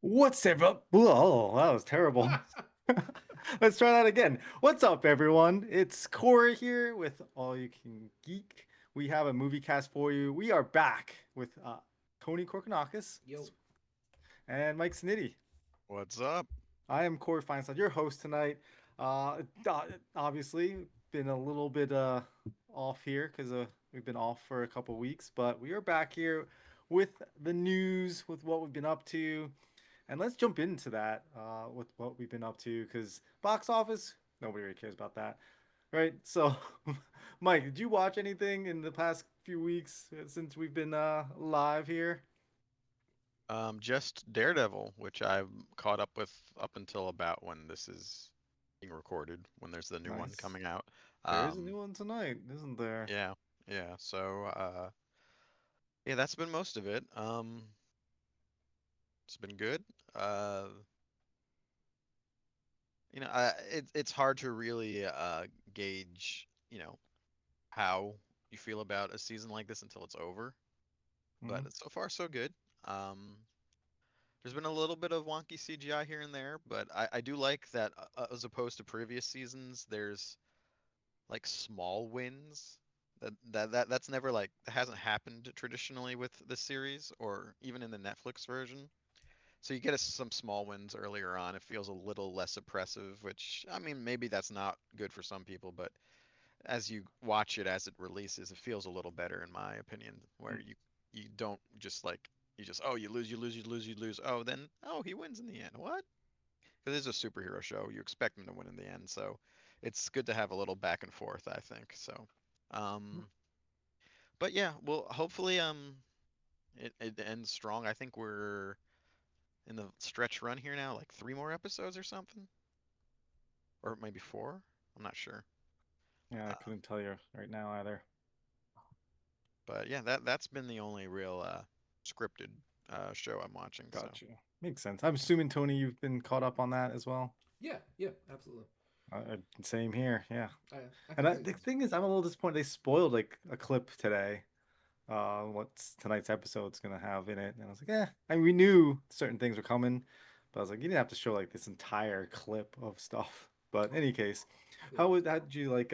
What's up? Whoa, that was terrible. Let's try that again. What's up, everyone? It's Corey here with All You Can Geek. We have a movie cast for you. We are back with Tony Korkanakis Yo. and Mike Snitty. What's up? I am Corey Feinstein, your host tonight. Obviously, been a little bit off here because we've been off for a couple weeks, but we are back here with the news, with what we've been up to. And let's jump into that with what we've been up to because box office, nobody really cares about that, right? So, Mike, did you watch anything in the past few weeks since we've been live here? Just Daredevil, which I'm caught up with up until about when this is being recorded, when there's the new one Nice. coming out. There is a new Um, one tonight, isn't there? yeah, yeah. Yeah, that's been most of it. It's been good. Uh, it's hard to really gauge, how you feel about a season like this until it's over. Hmm. But so far, so good. Um, There's been a little bit of wonky CGI here and there, but I do like that as opposed to previous seasons, there's like small wins. That's never like that hasn't happened traditionally with the series or even in the Netflix version. So you get some small wins earlier on. It feels a little less oppressive, which I mean maybe that's not good for some people, but as you watch it as it releases, it feels a little better in my opinion, where you don't just like you just oh you lose you lose you lose you lose oh then oh he wins in the end what because it's a superhero show you expect him to win in the end so it's good to have a little back and forth I think so um but yeah well hopefully it ends strong I think we're in the stretch run here now like three more episodes or something or maybe four I'm not sure Yeah, I uh, couldn't tell you right now either. but yeah that's been the only real scripted show I'm watching so. Got you. Makes sense. I'm assuming, Tony, you've been caught up on that as well. Yeah, yeah, absolutely. Same here. Yeah. I And think the season's thing is, I'm a little disappointed. They spoiled like a clip today. What tonight's episode's gonna have in it. And I was like, I mean, we knew certain things were coming, but I was like, you didn't have to show like this entire clip of stuff. But in any case, yeah. how did you like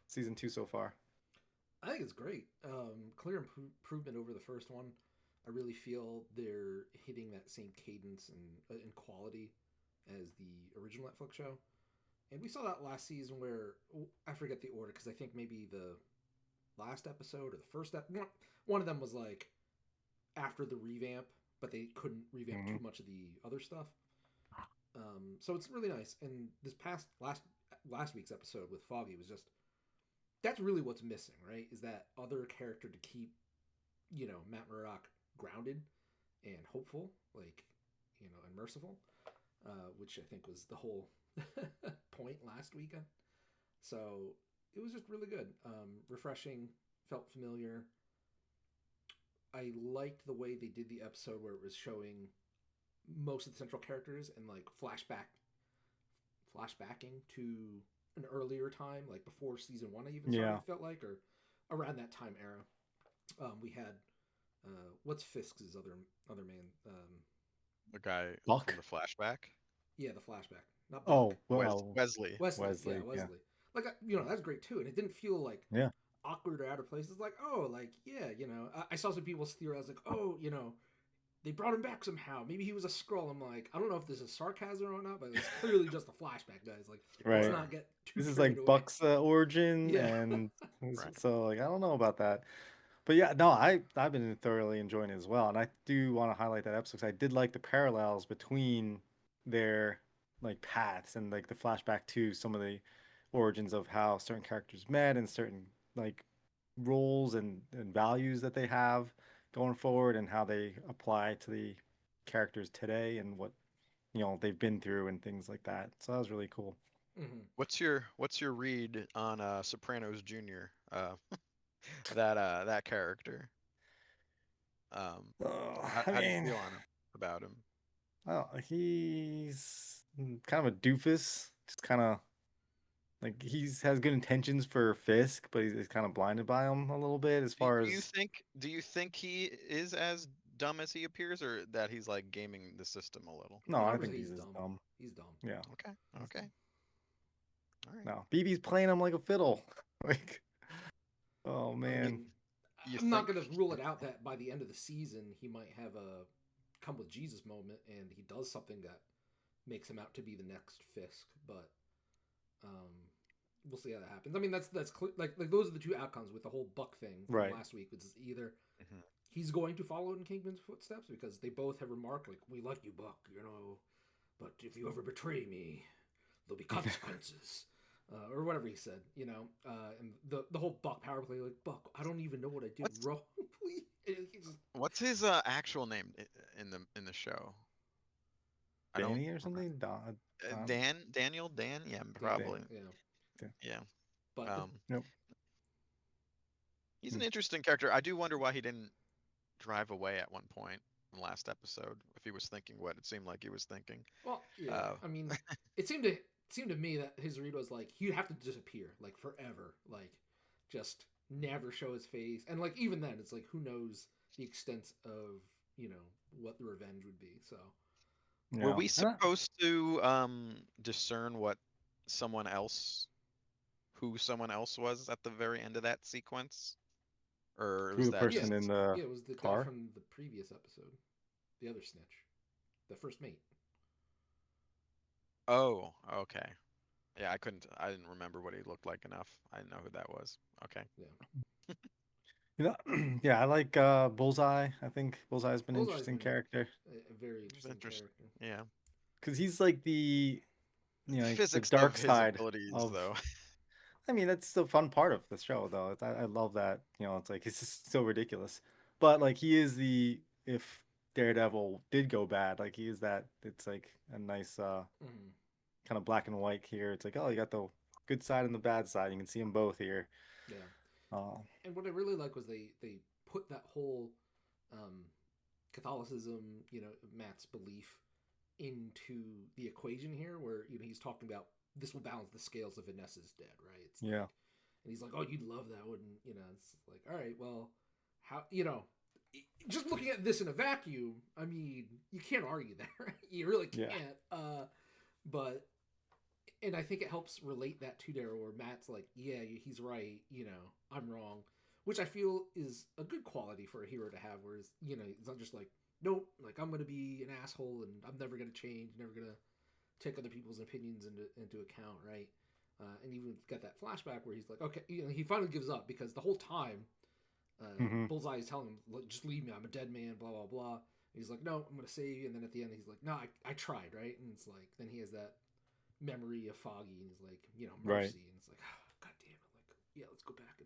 season two so far? I think it's great. Clear improvement over the first one. I really feel they're hitting that same cadence and quality as the original Netflix show. And we saw that last season where I forget the order because I think maybe the last episode or the first one of them was like after the revamp, but they couldn't revamp Hmm. too much of the other stuff. So it's really nice. And this past last week's episode with Foggy was just that's really what's missing, right? Is that other character to keep Matt Murdock grounded and hopeful, like and merciful, which I think was the whole point last weekend. So it was just really good, refreshing, felt familiar. I liked the way they did the episode where it was showing most of the central characters and like flashbacking to an earlier time, like before season one. I even started. Yeah. It felt like, or around that time era. We had what's Fisk's other man? The guy from the Buck? flashback Yeah, the flashback, not Buck. Oh, well, Wesley. Wesley. Yeah, Wesley. Yeah. Wesley. Like that's great too, and it didn't feel like Yeah. awkward or out of place. It's like, oh, like yeah, I saw some people theorize like, oh, they brought him back somehow. Maybe he was a scroll. I'm like, I don't know if this is sarcasm or not, but it's clearly just a flashback, guys. Like, let's Right. not get too This is carried like away. Buck's origin, Yeah. and Right. so like I don't know about that. But yeah, no, I've been thoroughly enjoying it as well, and I do want to highlight that episode 'cause I did like the parallels between their like paths and like the flashback to some of the origins of how certain characters met and certain like roles and values that they have going forward and how they apply to the characters today and what they've been through and things like that. So that was really cool. Hmm. What's your read on Sopranos Junior? That character. I How do you mean, feel on him about him? oh, he's kind of a doofus, just kind of like he's has good intentions for Fisk, but he's kind of blinded by him a little bit as far as Do you think he is as dumb as he appears, or that he's like gaming the system a little? No, No, I I would think say he's he's just dumb. dumb. He's dumb. Yeah. Okay, He's okay, dumb. all right. No, BB's playing him like a fiddle. Like, oh I man. mean, You I'm not think? going to rule it out that by the end of the season he might have a come with Jesus moment and he does something that makes him out to be the next Fisk, but um, we'll see how that happens. I mean, that's like those are the two outcomes with the whole Buck thing from Right. last week, which is either Mhm. he's going to follow in Kingpin's footsteps because they both have remarked like, "We like you, Buck, you know, but if you ever betray me, there'll be consequences." Or whatever he said, you know, and the whole Buck power play, like Buck, I don't even know what I did What's wrong. Please, just, what's his actual name in the show? I don't Danny or remember. something? Daniel, Dan, yeah, Daniel, probably, Dan. yeah, yeah. but Um, Nope. he's Hmm. an interesting character. I do wonder why he didn't drive away at one point in the last episode. If he was thinking what it seemed like he was thinking. well, yeah, Uh, I mean, it seemed to me that his read was like he'd have to disappear like forever, like just never show his face, and like even then, it's like who knows the extent of what the revenge would be. So were Yeah. we supposed to discern someone else, who someone else was at the very end of that sequence, or Who was the that yeah, person just? in the yeah, it was the guy car? from the previous episode, the other snitch, the first mate. Oh, okay. Yeah, I didn't remember what he looked like enough. I didn't know who that was. Okay. Yeah, You know, yeah, I like Bullseye. I think Bullseye's been an Bullseye's interesting been character a very It was interesting interesting. character. Yeah. because he's like like the Physics of dark his side abilities, of. though. I mean, that's the fun part of the show, though. I love that. It's like it's just so ridiculous, but like he is the if Daredevil did go bad, like he is that. It's like a nice Mm-hmm. kind of black and white here. It's like, oh, you got the good side and the bad side. You can see them both here. Yeah, Uh, and what I really like was they put that whole um, Catholicism, Matt's belief into the equation here, where he's talking about this will balance the scales if Vanessa's dead, right? It's like, yeah, and he's like, oh, you'd love that, wouldn't It's like, all right, well, how just looking at this in a vacuum, I mean, you can't argue that, right? You really yeah, can't. But and I think it helps relate that to Daryl, where Matt's like, yeah, he's right, I'm wrong, which I feel is a good quality for a hero to have. Whereas, it's not just like, nope, like I'm gonna be an asshole and I'm never gonna change, never gonna take other people's opinions into account, right? And even got that flashback where he's like, okay, he finally gives up because the whole time, hmm Bullseye is telling him, just leave me, I'm a dead man, blah blah blah. And he's like, no, I'm gonna save you. And then at the end, he's like, no, I tried, right? And it's like, then he has that memory of Foggy, and he's like, right. mercy, and it's like, oh, god damn it, like, yeah, let's go back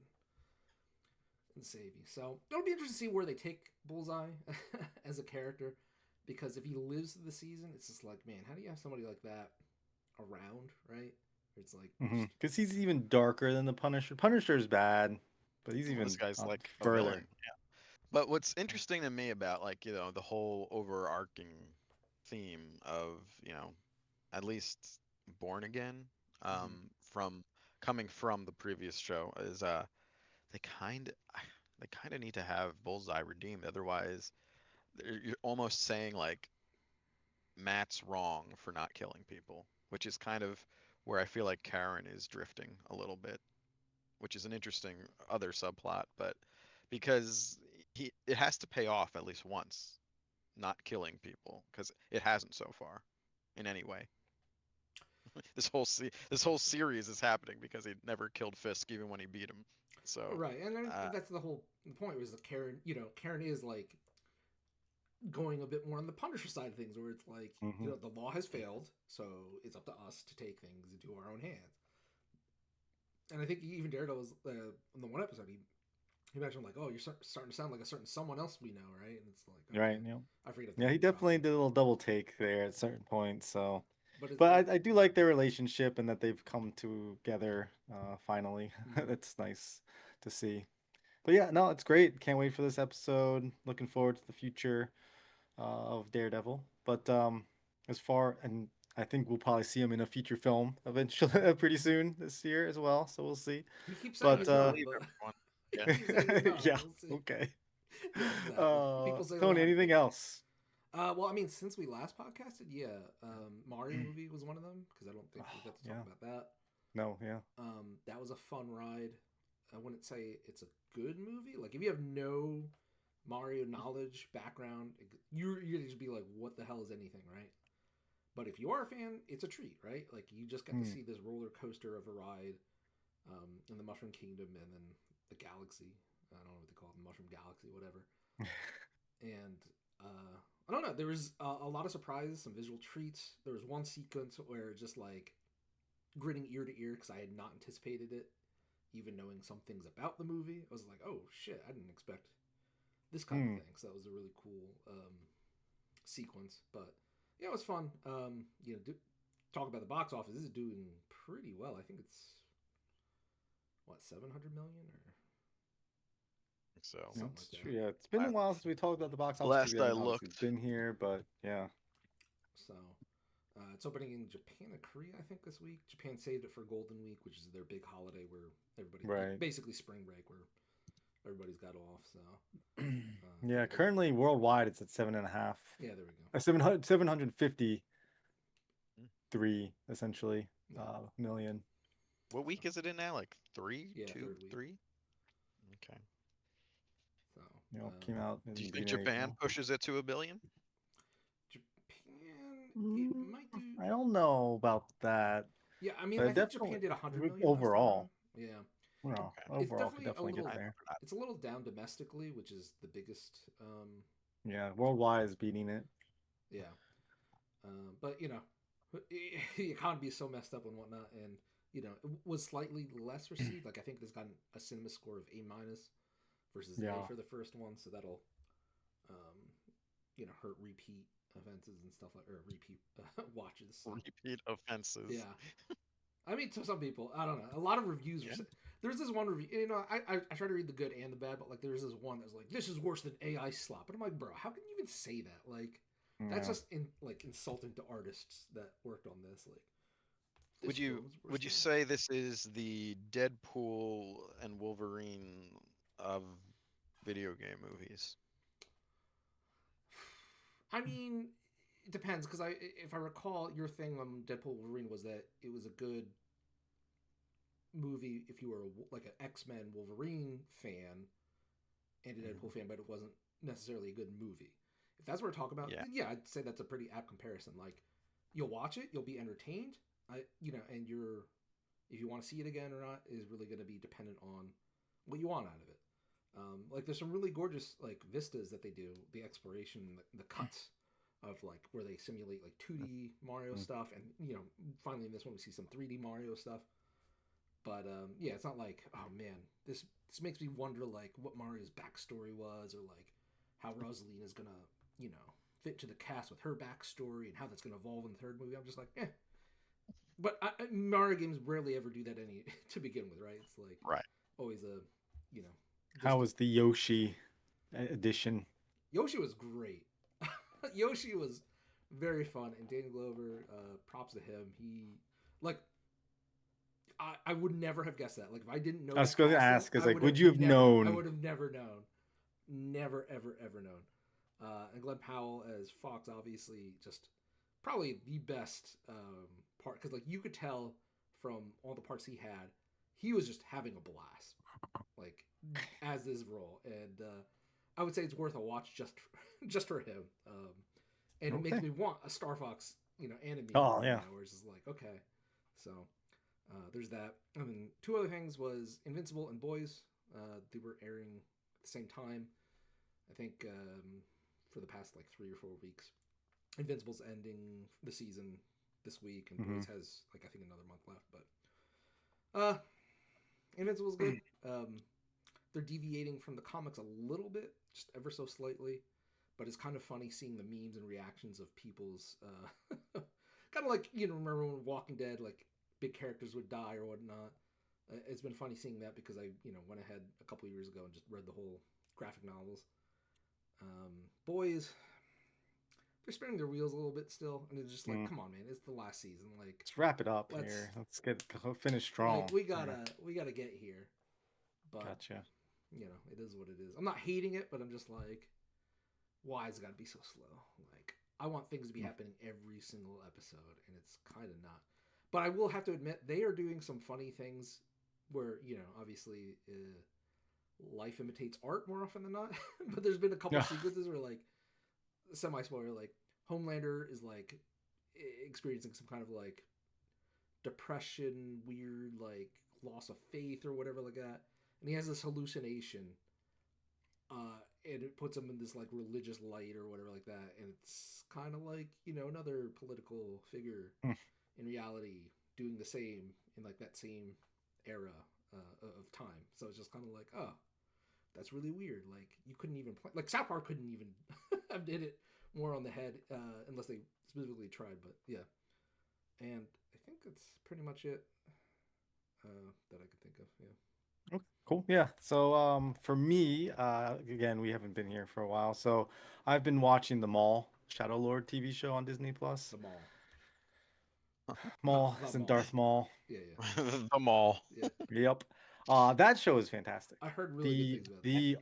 and save you. So it'll be interesting to see where they take Bullseye as a character, because if he lives the season, it's just like, man, how do you have somebody like that around, right? It's like, just, Because he's even darker than the Punisher. Punisher's bad, but he's Well, this even guy's like a further. villain. But what's interesting to me about, like, the whole overarching theme of, at least Born Again, mm-hmm. from coming from the previous show, is they kind they kind of need to have Bullseye redeemed. Otherwise, you're almost saying like Matt's wrong for not killing people, which is kind of where I feel like Karen is drifting a little bit, which is an interesting other subplot, but because it has to pay off at least once, not killing people, because it hasn't so far in any way. This whole series is happening because he never killed Fisk even when he beat him. So, Right, and then uh, that's the whole point was that Karen, Karen is like going a bit more on the Punisher side of things, where it's like, Hmm the law has failed, so it's up to us to take things into our own hands. And I think even Daredevil was in the one episode he mentioned like, oh, you're starting to sound like a certain someone else we know, right? And it's like, Right. okay, Yeah. I forget his Yeah. name. He definitely did a little double take there at certain points. So, But it's but I do like their relationship and that they've come together finally. mm-hmm. That's nice to see. But yeah, no, it's great. Can't wait for this episode. Looking forward to the future of Daredevil. But and I think we'll probably see him in a feature film eventually, pretty soon this year as well. So we'll see. He keeps saying But he's I not, believe but everyone. he Yeah. keeps saying he's not. yeah, We'll see. okay. Yeah, exactly. People say a Tony, lot of anything things. else? Well, I mean, since we last podcasted, yeah, Mario movie was one of them because I don't think we got to talk Yeah. about that. No, yeah. That was a fun ride. I wouldn't say it's a good movie. Like, if you have no Mario knowledge, background, you're gonna just be like, "What the hell is anything?" Right? But if you are a fan, it's a treat, right? Like, you just get to see this roller coaster of a ride in the Mushroom Kingdom and then the Galaxy. I don't know what they call it, the Mushroom Galaxy, whatever. And I don't know. There was a lot of surprises, some visual treats. There was one sequence where just like grinning ear to ear because I had not anticipated it, even knowing some things about the movie. I was like, oh shit, I didn't expect this kind of thing. So that was a really cool sequence. But yeah, it was fun. Talk about the box office. This is doing pretty well. I think it's what, 700 million or So something It's like true. that. Yeah, it's been a while since we talked about the box office. last We I haven't obviously looked, been here, but yeah. So it's opening in Japan and Korea, I think, this week. Japan saved it for Golden Week, which is their big holiday where everybody, Right. basically spring break, where everybody's got off. So Yeah, currently worldwide it's at 7.5. yeah, there we go. 753 essentially million. what week is it in now? Like three, Yeah, two, third week. 3? Okay. So Came out in Do you the think beginning of Japan April. pushes it to 1 billion? Japan, it might do. I don't know about that. Yeah, I mean, But I think Japan did 100 million overall. last time around. Yeah, No, Okay. it's overall could definitely a definitely little. get there. It's a little down domestically, which is the biggest. Yeah, worldwide is beating it. Yeah, but the economy is so messed up and whatnot, and it was slightly less received. Like, I think it's gotten a cinema score of A minus versus Yeah. A for the first one, so that'll hurt repeat offenses and stuff or repeat watches. So. Repeat offenses. Yeah, I mean, to some people, I don't know. A lot of reviews were. There's this one review. I try to read the good and the bad, but like there's this one that's like, this is worse than AI slop, and I'm like, bro, how can you even say that? Like, that's just insulting to artists that worked on this. Like, would you say this is the Deadpool and Wolverine of video game movies? I mean, it depends because if I recall, your thing on Deadpool Wolverine was that it was a good movie if you were like an X-Men Wolverine fan and a Deadpool fan, but it wasn't necessarily a good movie. If that's what we're talking about, yeah, I'd say that's a pretty apt comparison. Like, you'll watch it, you'll be entertained, and if you want to see it again or not is really going to be dependent on what you want out of it. Like, there's some really gorgeous like vistas that they do, the exploration, the cuts of like where they simulate like 2D Mario stuff, and finally in this one we see some 3D Mario stuff. But yeah, it's not like, oh man, this makes me wonder like what Mario's backstory was, or like how Rosalina is gonna fit to the cast with her backstory and how that's gonna evolve in the third movie. I'm just like, eh. But Mario games rarely ever do that to begin with, right? It's like always a How was the Yoshi edition? Yoshi was great. Yoshi was very fun, and Danny Glover, props to him. He like. I would never have guessed that. Like, if I didn't know, I was going to ask, because like, would you have known? I would have never known, never ever known. And Glenn Powell as Fox, obviously, just probably the best part, because like you could tell from all the parts he had, he was just having a blast, like as this role, and I would say it's worth a watch just for him. And it makes me want a Star Fox, anime. Oh yeah, where it's just like, okay, so. There's that. I mean, two other things was Invincible and Boys. They were airing at the same time. I think for the past like 3 or 4 weeks. Invincible's ending the season this week, and Boys has like I think another month left. But Invincible's good. They're deviating from the comics a little bit, just ever so slightly. But it's kind of funny seeing the memes and reactions of people's kind of like remember when Walking Dead like. Big characters would die or whatnot. It's been funny seeing that because I, went ahead a couple of years ago and just read the whole graphic novels. Boys, they're spinning their wheels a little bit still, and it's just like, come on, man, it's the last season. Like, let's wrap it up here. Let's finish strong. Like, we gotta get here. But gotcha. it is what it is. I'm not hating it, but I'm just like, why has it got to be so slow? Like, I want things to be happening every single episode, and it's kind of not. But I will have to admit, they are doing some funny things where, obviously, life imitates art more often than not. But there's been a couple Yeah. sequences where, like, semi spoiler, like, Homelander is, like, experiencing some kind of, like, depression, weird, like, loss of faith or whatever like that. And he has this hallucination and it puts him in this like religious light or whatever like that, and it's kind of like another political figure in reality doing the same in like that same era of time. So it's just kind of like, oh, that's really weird. Like you couldn't even play, like South Park couldn't even have did it more on the head unless they specifically tried. But yeah, and I think that's pretty much it that I could think of. Yeah. Okay, cool. Yeah. So for me, again, we haven't been here for a while. So I've been watching the Maul Shadow Lord TV show on Disney Plus. The mall. Not Maul the is in mall. Darth Maul. Yeah, The mall. yeah. Yep. That show is fantastic. I heard really good The things about that. the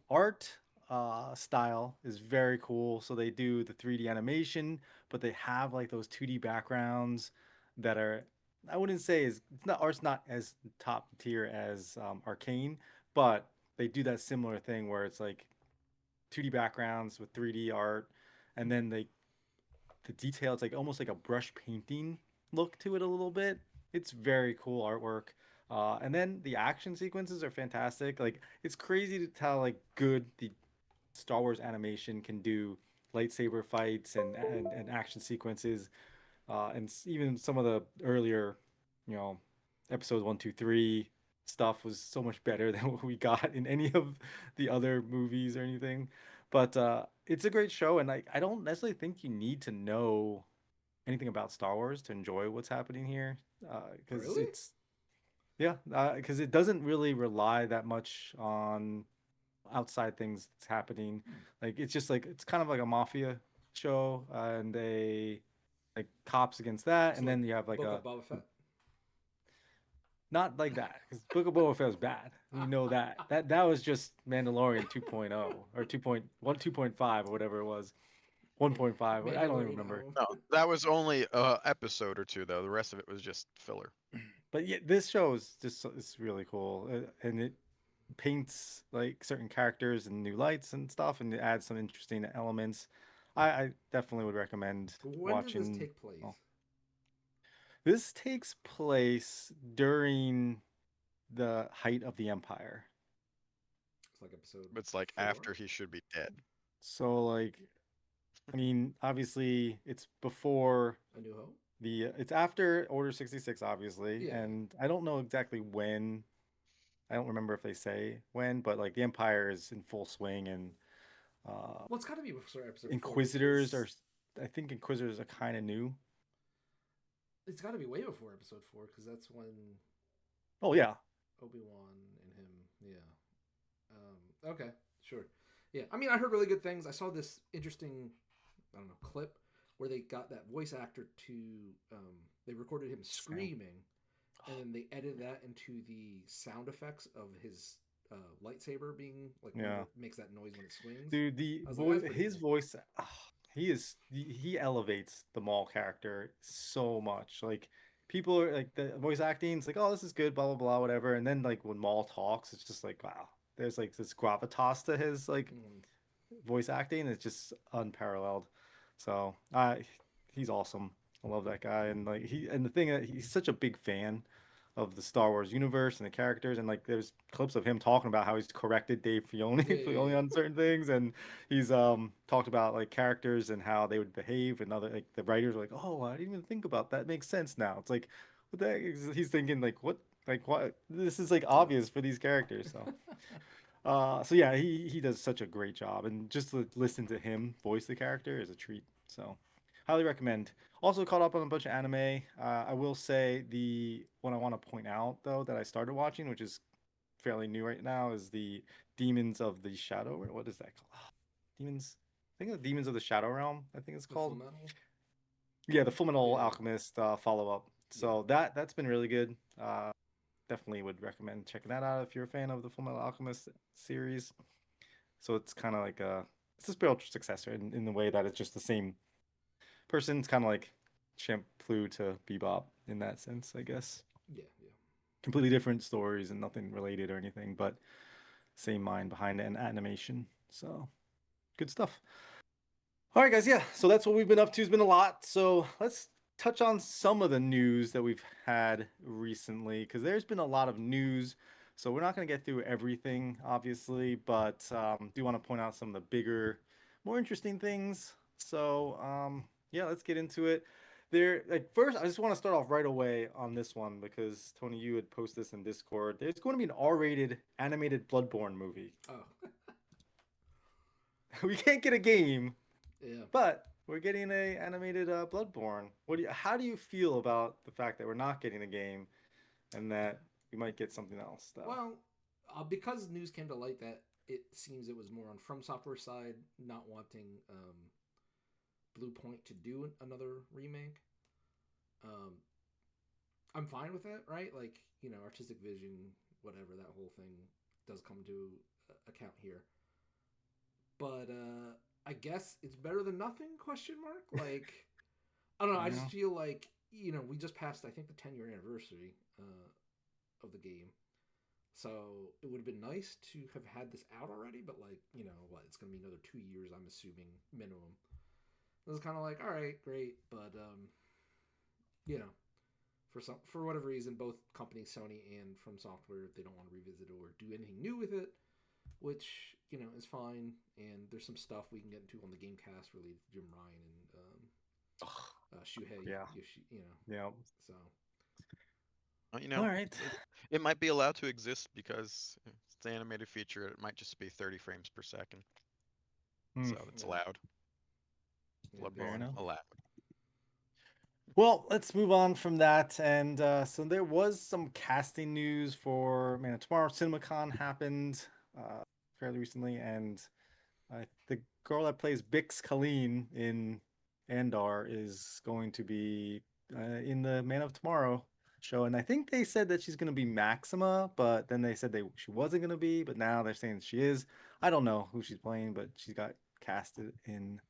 art style is very cool. So they do the 3D animation, but they have like those 2D backgrounds that are, I wouldn't say is it's not art's not as top tier as Arcane, but they do that similar thing where it's like 2D backgrounds with 3D art, and then the detail, it's like almost like a brush painting look to it a little bit. It's very cool artwork. And then the action sequences are fantastic. Like it's crazy to tell like good the Star Wars animation can do lightsaber fights and action sequences. And even some of the earlier, you know, episodes 1, 2, 3 stuff was so much better than what we got in any of the other movies or anything. But it's a great show, and I don't necessarily think you need to know anything about Star Wars to enjoy what's happening here, because Really? it's yeah, because it doesn't really rely that much on outside things that's happening. Hmm. Like it's just like it's kind of like a mafia show, and they like cops against that, So and like then you have like Book a of Boba Fett. not like that because Book of Boba Fett was bad. We know that that was just Mandalorian 2.0 or 2.1, 2.5 or whatever it was, 1.5. I don't even Mandalorian remember. home. No, that was only a episode or two though. The rest of it was just filler. But yeah, this show is just it's really cool, and it paints like certain characters in new lights and stuff, and it adds some interesting elements. I definitely would recommend When does this watching. take place? Well, this takes place during the height of the Empire. It's like episode It's like 4. after he should be dead. So like, I mean, obviously it's before A New Hope. it's after Order 66, obviously, Yeah. and I don't know exactly when. I don't remember if they say when, but like the Empire is in full swing, and Well, it's got to be before episode 4 Inquisitors because are. I think Inquisitors are kind of new. it's got to be way before episode 4 because that's when Oh yeah, Obi-Wan and him. Yeah. Okay. Sure. Yeah. I mean, I heard really good things. I saw this interesting, I don't know, clip where they got that voice actor to, they recorded him screaming, and then they edited that into the sound effects of his lightsaber being like yeah, makes that noise when it swings. dude. The I was like, voice, that's pretty his cool. voice, he elevates the Maul character so much. Like people are like the voice acting, it's like, oh, this is good, blah blah blah, whatever. And then like when Maul talks, it's just like, wow, there's like this gravitas to his like Mm. voice acting. It's just unparalleled. So he's awesome. I love that guy, and like the thing that he's such a big fan of the Star Wars universe and the characters, and like there's clips of him talking about how he's corrected Dave Filoni Yeah, yeah, Filoni yeah. on certain things, and he's talked about like characters and how they would behave, and other like the writers are like, oh, I didn't even think about that. Makes sense now. It's like what the heck he's thinking like what like what this is like obvious for these characters. So so yeah, he does such a great job, and just to listen to him voice the character is a treat. So, highly recommend. Also caught up on a bunch of anime. I will say the one I want to point out though that I started watching, which is fairly new right now, is the Demons of the Shadow. What is that called? Demons. I think the Demons of the Shadow Realm. I think it's The Full called. Metal. Yeah, the Full Yeah, Metal yeah, Alchemist follow up. yeah. So that's been really good. definitely would recommend checking that out if you're a fan of the Full Metal Alchemist series. So it's kind of like it's a spiritual successor in the way that it's just the same person. It's kind of like Champloo to Bebop in that sense, I guess. Yeah, yeah. Completely different stories and nothing related or anything, but same mind behind it and animation. So good stuff. All right, guys. Yeah. So that's what we've been up to. It's been a lot. So let's touch on some of the news that we've had recently because there's been a lot of news. So we're not going to get through everything, obviously, but do want to point out some of the bigger, more interesting things. So yeah, let's get into it. There, like first, I just want to start off right away on this one because Tony, you had posted this in Discord. There's going to be an R-rated animated Bloodborne movie. Oh, We can't get a game, yeah. but we're getting a animated Bloodborne. How do you feel about the fact that we're not getting a game and that we might get something else though? Well, because news came to light that it seems it was more on From Software side not wanting Blue Point to do another remake. Um, I'm fine with it, right? Like, you know, artistic vision, whatever, that whole thing does come to account here. But I guess it's better than nothing? Question mark. Like, I don't know. I just feel like, you know, we just passed, I think, the 10-year anniversary of the game. So it would have been nice to have had this out already, but like, you know, what, it's going to be another 2 years, I'm assuming, minimum. It was kind of like, all right, great, but you know, for whatever reason, both companies, Sony and From Software, they don't want to revisit it or do anything new with it, which, you know, is fine. And there's some stuff we can get into on the Gamecast related to Jim Ryan and Shuhei Yeah. Yoshi, you know. Yeah. So Well, you All know, right. it might be allowed to exist because it's an animated feature. It might just be 30 frames per second, so it's yeah, allowed. yeah, Fair Bloodborne enough. allowed. Well, let's move on from that. And so there was some casting news for Man of Tomorrow. CinemaCon happened fairly recently, and the girl that plays Bix Colleen in Andar is going to be in the Man of Tomorrow show. And I think they said that she's going to be Maxima, but then they said she wasn't going to be, but now they're saying she is. I don't know who she's playing, but she got casted in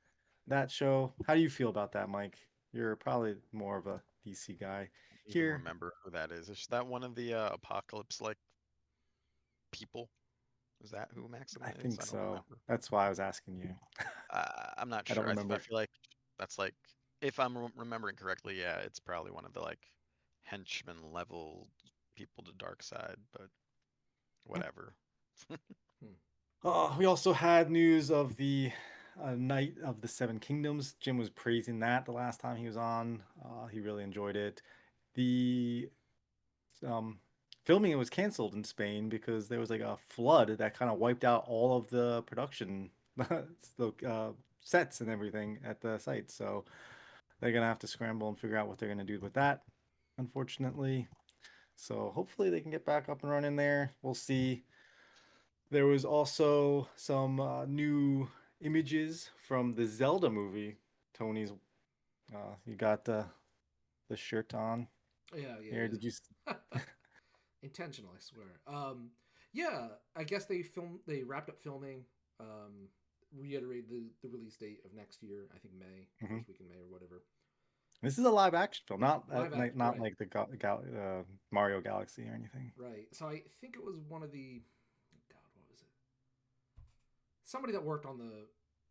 that show. How do you feel about that, Mike? You're probably more of a DC guy Even here. remember who that is? Is that one of the apocalypse like people? Is that who Maxima I is? think I don't so. remember. That's why I was asking you. I'm not I don't sure. I remember. feel like that's like, if I'm remembering correctly, yeah, it's probably one of the like henchman level people to Dark Side, but whatever. hmm. We also had news of the Night of the Seven Kingdoms. Jim was praising that the last time he was on. He really enjoyed it. The um, filming it was canceled in Spain because there was like a flood that kind of wiped out all of the production sets and everything at the site. So they're gonna have to scramble and figure out what they're gonna do with that, unfortunately. So hopefully they can get back up and running there. We'll see. There was also some new images from the Zelda movie. Tony's, you got the shirt on Yeah, here. Did you? yeah. Intentional, I swear. Yeah, I guess they wrapped up filming, reiterated the release date of next year, I think May, Mhm. first week in May or whatever. This is a live action film, not Live action, not right. like the Mario Galaxy or anything. Right. So I think it was one of the, God, what was it? Somebody that worked on the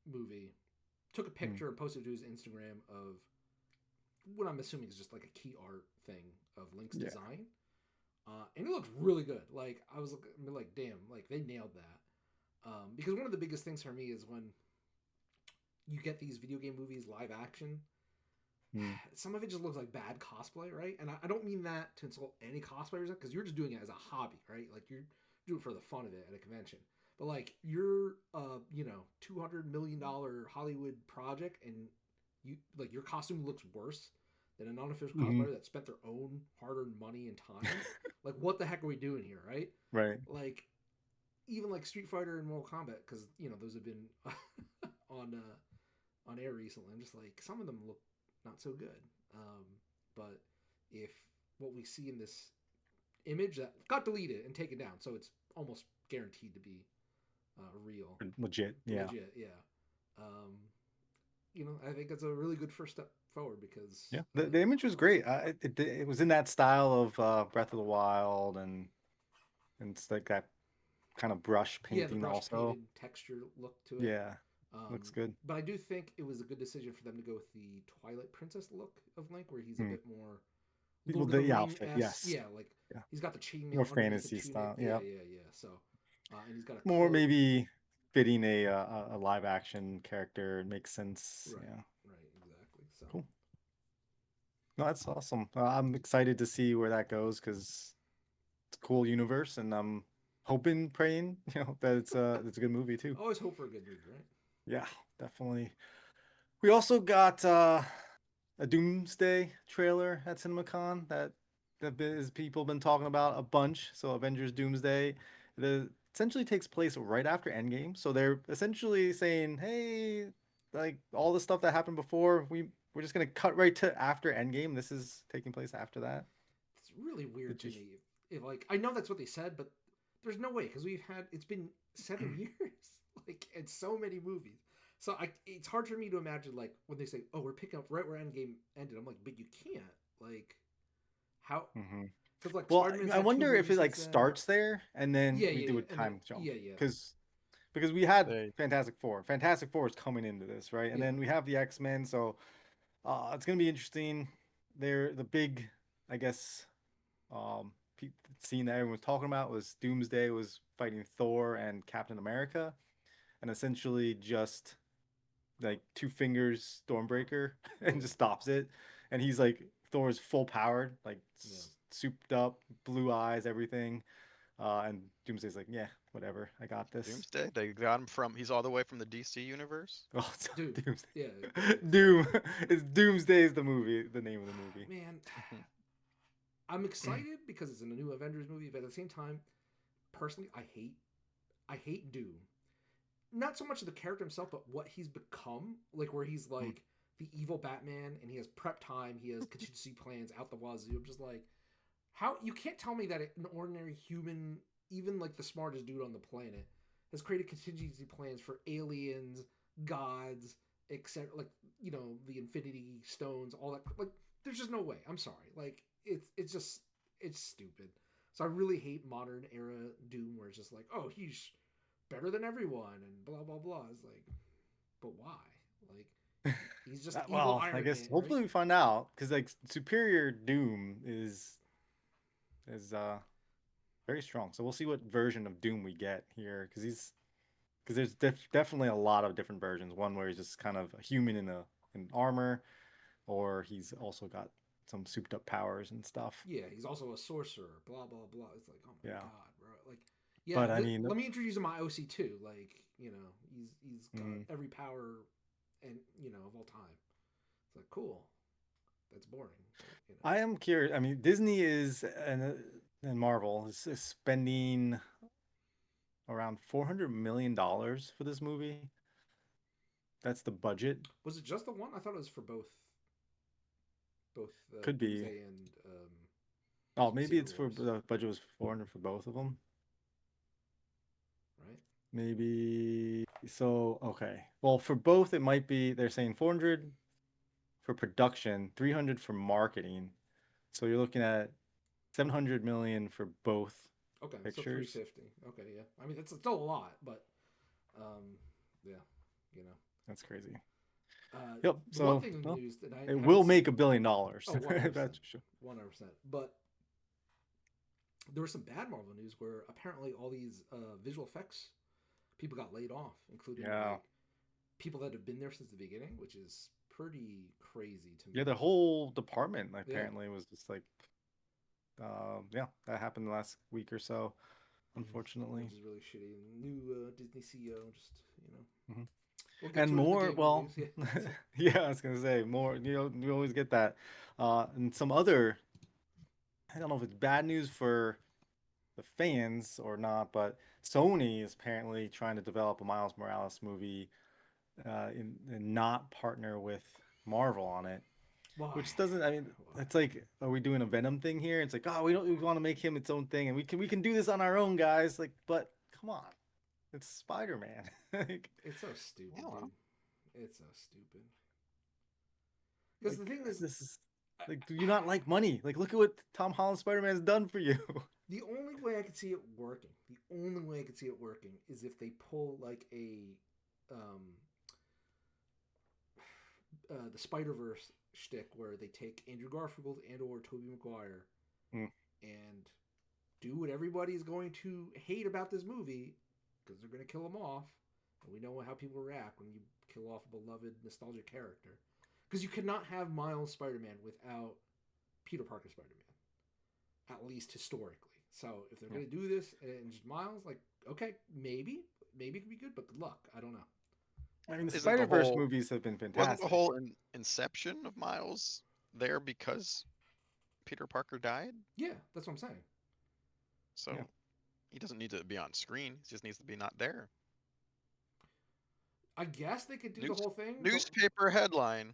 movie took a Hmm. picture and posted it to his Instagram of what I'm assuming is just like a key art thing of Link's Yeah. design. And it looked really good. Like, I was like, damn, like they nailed that. Because one of the biggest things for me is when you get these video game movies live action, Hmm. some of it just looks like bad cosplay, right? And I don't mean that to insult any cosplayers, because you're just doing it as a hobby, right? Like, you're doing it for the fun of it at a convention. But like, you're $200 million Hollywood project, and you like your costume looks worse than a non-official Hmm. cosplayer that spent their own hard-earned money and time. Like, what the heck are we doing here, right? Right. Like, even like Street Fighter and Mortal Kombat, because those have been on air recently. I'm just like, some of them look not so good. But if what we see in this image that got deleted and taken down, so it's almost guaranteed to be real, Legit, yeah. legit. Yeah. Um, I think it's a really good first step forward because Yeah, the image was great. It was in that style of Breath of the Wild, and it's like that kind of brush yeah, the painting brush also. painted texture look to it. Yeah, looks good. But I do think it was a good decision for them to go with the Twilight Princess look of Link, where he's a Hmm. bit more Well, Lord of the the Ring outfit, esque. yes. Yeah, like Yeah, he's got the more chainmail underneath the fantasy tunic. style. Yeah, Yeah, yeah, yeah. So, and he's got a more cloak. maybe fitting a live action character. It makes sense. Right, Yeah, right, exactly. So, cool. No, that's awesome. I'm excited to see where that goes because it's a cool universe, and I'm hoping, praying, that it's a good movie too. always hope for a good movie, right? Yeah, definitely. We also got a Doomsday trailer at CinemaCon that people been talking about a bunch. So Avengers Doomsday, the essentially takes place right after Endgame. So they're essentially saying, hey, like all the stuff that happened before, we're just gonna cut right to after Endgame. This is taking place after that. It's really weird Did to you? me. If like I know that's what they said, but there's no way because it's been 7 years, like, and so many movies. So it's hard for me to imagine like when they say, "Oh, we're picking up right where Endgame ended." I'm like, but you can't like how Hmm. because like Well, Spider Man's I had two wonder if it movies like since then. starts there and then Yeah, we yeah, do yeah, a and then time jump yeah, yeah, because we had They Fantastic Four. Fantastic Four is coming into this, right? And yeah. then we have the X-Men, so it's gonna be interesting. They're the big, I guess, um, scene that everyone was talking about was Doomsday was fighting Thor and Captain America, and essentially just like two fingers Stormbreaker and Right. just stops it. And he's like Thor's full powered, like Yeah. souped up, blue eyes, everything. And Doomsday's like, yeah, whatever, I got this. Doomsday, they got him from. He's all the way from the DC universe. Oh, it's Doom. Yeah, Doomsday. Doom. Doom. It's Doomsday is the movie, the name of the movie. Man, I'm excited because it's in a new Avengers movie, but at the same time, personally, I hate Doom. Not so much of the character himself, but what he's become. Like where he's like the evil Batman, and he has prep time, he has contingency plans out the wazoo. I'm just like, how you can't tell me that an ordinary human, even like the smartest dude on the planet, has created contingency plans for aliens, gods, etc. Like the Infinity Stones, all that. Like, there's just no way. I'm sorry. Like it's stupid. So I really hate modern era Doom, where it's just like, oh, he's better than everyone and blah blah blah. It's like, but why? Like, he's just evil Well, I Iron guess Man, right? hopefully we find out because like Superior Doom is very strong. So we'll see what version of Doom we get here because there's definitely a lot of different versions. One where he's just kind of a human in armor, or he's also got some souped up powers and stuff. Yeah, he's also a sorcerer. Blah blah blah. It's like, oh my Yeah, god, bro. Like, yeah, but I mean, let me introduce him to my OC2. Like, he's got mm, every power and of all time. It's like, cool. That's boring. But, I am curious. I mean, Disney and Marvel is spending around $400 million for this movie. That's the budget. was it just the one? I thought it was for both Could be. Doomsday and Oh, maybe Secret it's for Wars, the budget was 400 for both of them. right? Maybe so. Okay. Well, for both, it might be they're saying 400 for production, 300 for marketing. So you're looking at 700 million for both Okay, so pictures. 350. Okay, yeah. I mean, it's still a lot, but um, yeah, you know. That's crazy. Uh, Yep. the one So, thing in the well, news that I it haven't will seen. make $1 billion. Oh, 100%. That's for sure. 100%. But there was some bad Marvel news where apparently all these visual effects people got laid off, including Yeah. like people that have been there since the beginning, which is pretty crazy to Yeah, me. the whole department Yeah. apparently was just like, yeah, that happened the last week or so, unfortunately. Which is really shitty. New Disney CEO, just Mhm. we'll get And to it in the more, gaming well, news. Yeah. yeah, I was gonna say more. You always get that. And some other, I don't know if it's bad news for the fans or not, but Sony is apparently trying to develop a Miles Morales movie, and not partner with Marvel on it. Why? which doesn't. I mean, Why? it's like, are we doing a Venom thing here? It's like, oh, we want to make him its own thing, and we can do this on our own, guys. Like, but come on, it's Spider-Man. Like, It's so stupid, Yeah, well, dude. It's so stupid. Because like the thing is, this is I, like, do you not like money? Like, look at what Tom Holland Spider-Man has done for you. the only way I could see it working, the only way I could see it working is if they pull like um, the Spider Verse shtick where they take Andrew Garfield and or Tobey Maguire Hmm. and do what everybody's going to hate about this movie because they're going to kill him off, and we know how people react when you kill off a beloved nostalgic character. Because you cannot have Miles Spider-Man without Peter Parker Spider-Man, at least historically. So if they're Yeah. going to do this and just Miles, like, okay, maybe it could be good, but good luck. I don't know. I mean, the isn't the Spider-Verse whole movies have been wasn't the fantastic. whole inception of Miles there because Peter Parker died? Yeah, that's what I'm saying. Yeah. So he doesn't need to be on screen. He just needs to be not there. I guess they could do the News whole thing, but newspaper headline: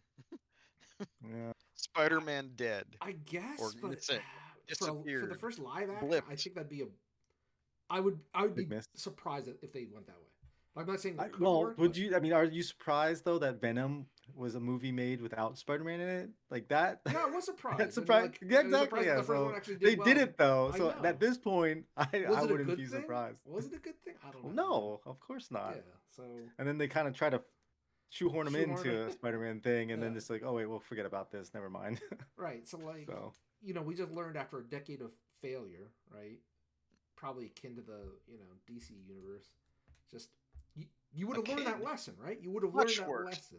Yeah. Spider-Man dead I or guess, but missing, for the disappeared, first live action, I blipped. think that'd be a. I would Big be miss. surprised if they went that way. I'm not saying it could Well, work, would but you? I mean, are you surprised though that Venom was a movie made without Spider-Man in it? Like that? yeah, I was That's surprised, and surprised. like Yeah, I was exactly. surprised that Yeah. the first one So actually they did did well. it though. I So know. at this point, I Was it a wouldn't good be thing? surprised. Was it a good thing? I don't Well, know, man. no, of course not. Yeah, so And then they kind of try to shoehorn him shoehorn into a it. Spider-Man thing, and Yeah, then just like, oh wait, we'll forget about this. Never mind. right. So like, So we just learned after a decade of failure, right? Probably akin to the DC universe. Just you would A have learned that kid, lesson, right? You would have learned much that worse, lesson.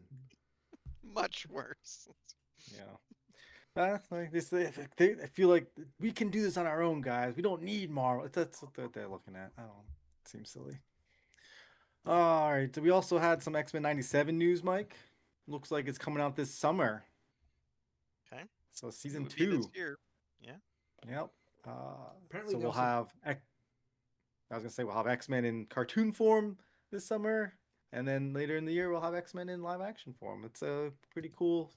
much worse. yeah. Like this, I feel like we can do this on our own, guys. We don't need Marvel. That's what they're looking at. I don't. It seems silly. All right. So we also had some X-Men '97 news, Mike. Looks like it's coming out this summer. Okay, So it season would be this two. year. Yeah. Yep. Apparently, So they we'll also have. I was gonna say we'll have X-Men in cartoon form this summer, and then later in the year we'll have X-Men in live action form. It's a pretty cool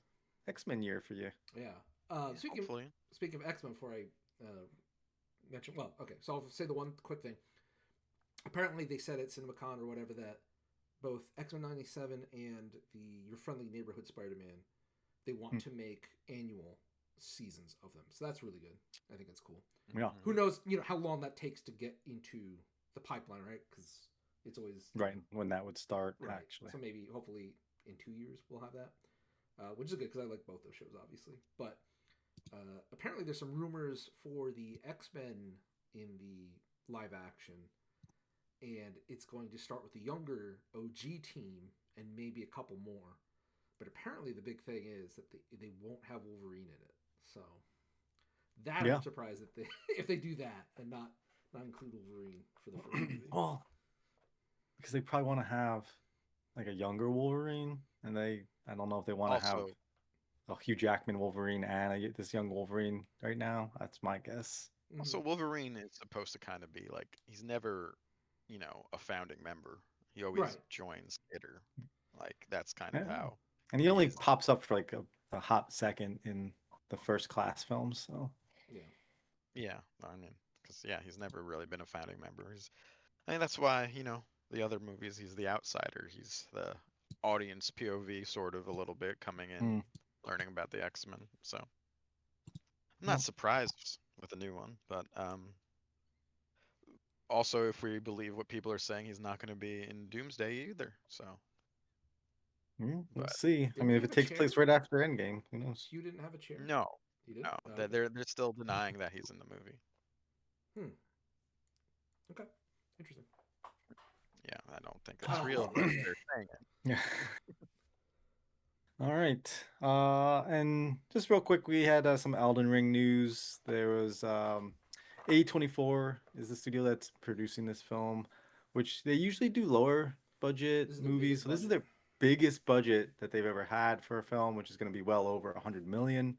X-Men year for you. yeah. Yeah, Speaking hopefully. speaking of X Men, before I mention, well, okay, so I'll say the one quick thing. Apparently, they said at CinemaCon or whatever that both X Men '97 and the Your Friendly Neighborhood Spider Man, they want Hmm. to make annual seasons of them. So that's really good. I think it's cool. Yeah. Who Mhm. knows, how long that takes to get into the pipeline, right? Because it's always Right when that would start, right. actually. So maybe, hopefully, in 2 years we'll have that, which is good because I like both those shows, obviously. But apparently, there's some rumors for the X Men in the live action, and it's going to start with the younger OG team and maybe a couple more. But apparently, the big thing is that they won't have Wolverine in it. So that Yeah. I'm surprised that they if they do that and not include Wolverine for the first movie. Well, because they probably want to have like a younger Wolverine, and I don't know if they want to have Also, a Hugh Jackman Wolverine and this young Wolverine right now. That's my guess. Mm-hmm. also Wolverine is supposed to kind of be like he's never, a founding member. He always Right. joins later. Like that's kind of Yeah. how And he he only is. pops up for like a hot second in the first class films. So Yeah. Yeah, I mean, because yeah, he's never really been a founding member. I mean, that's why the other movies he's the outsider. He's the audience POV sort of a little bit coming in, mm, learning about the X-Men. So I'm not no. surprised with the new one, but also if we believe what people are saying, he's not going to be in Doomsday either. So, We'll but see. I Didn't mean, he if have it a takes chair? place right after Endgame, who knows? Hugh didn't have a chair. no, He did. no, Oh, that okay. they're still denying that he's in the movie. Hmm. Okay. Interesting. Yeah, I don't think I it's don't real, think but so. they're saying it. Yeah. All right. And just real quick, we had some Elden Ring news. There was A24 is the studio that's producing this film, which they usually do lower budget This is the movies. biggest So this is budget. their biggest budget that they've ever had for a film, which is going to be well over 100 million.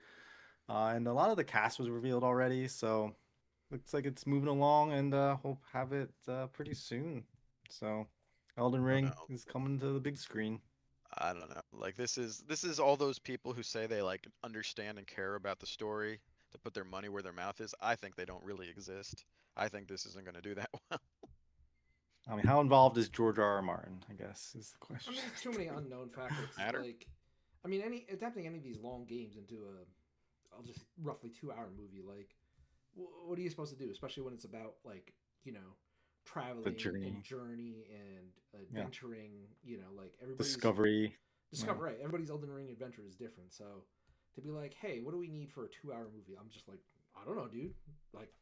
And a lot of the cast was revealed already, so looks like it's moving along, and we'll have it pretty soon. So Elden Oh no, Ring is coming to the big screen. I don't know. Like this is all those people who say they like understand and care about the story to put their money where their mouth is. I think they don't really exist. I think this isn't going to do that well. I mean, how involved is George R. R. Martin? I guess is the I question. mean, there's too many unknown factors. Matter? Like, I mean, adapting any of these long games into I'll just roughly 2 hour movie. Like, what are you supposed to do? Especially when it's about like The traveling and journey, journey and yeah, adventuring. Like everybody's discovery. Yeah. discover right. Everybody's Elden Ring adventure is different. So to be like, hey, what do we need for a 2 hour movie? I'm just like, I don't know, dude. Like,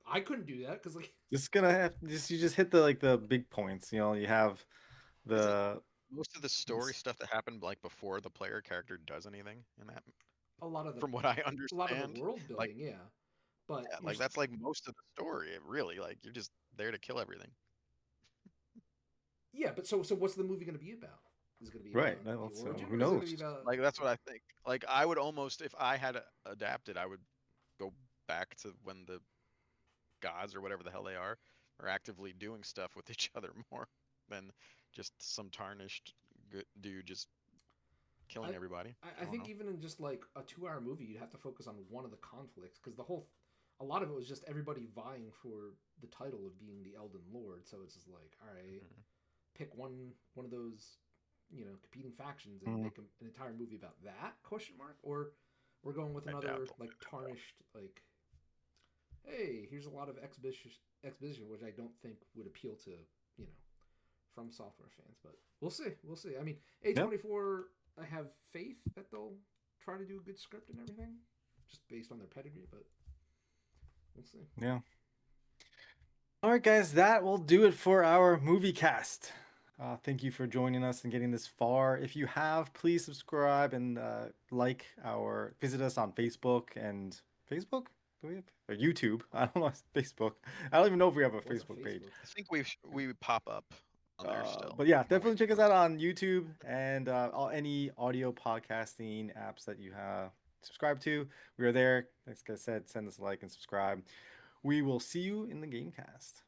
I couldn't do that because like Just gonna have just you just hit the like the big points. You have Isn't the most of the story stuff that happened like before the player character does anything in that, a lot of the from what I a lot of the understand? world Like, building, yeah. But yeah, like that's like most of the story, really. Like you're just there to kill everything. yeah, but so what's the movie going to be about? Is it going to be right. about the Well, so origin, who or is it going to knows? be about? Like that's what I think. Like I would almost, if I had adapted, I would go back to when the gods or whatever the hell they are actively doing stuff with each other more than just some tarnished good dude just I killing everybody. I I don't think know. even in just like a 2 hour movie, you'd have to focus on one of the conflicts because a lot of it was just everybody vying for the title of being the Elden Lord. So it's just like, all right, Mhm. pick one of those competing factions and Mm, make an entire movie about that question mark, or we're going with I doubt another they'll like do it though. tarnished like, hey, here's a lot of exposition, which I don't think would appeal to you know from software fans. But we'll see. I mean, yep. A24, I have faith that they'll try to do a good script and everything, just based on their pedigree. But we'll see. Yeah. All right, guys, that will do it for our movie cast. Thank you for joining us and getting this far. If you have, please subscribe and visit us on Facebook and Facebook. Do we have or YouTube? I don't know. Facebook. I don't even know if we have a What's a Facebook page. Facebook? I think we pop up on there still But yeah, on definitely check us Facebook. out on YouTube and any audio podcasting apps that you have subscribe to. We are there. Like I said, send us a like and subscribe. We will see you in the Gamecast.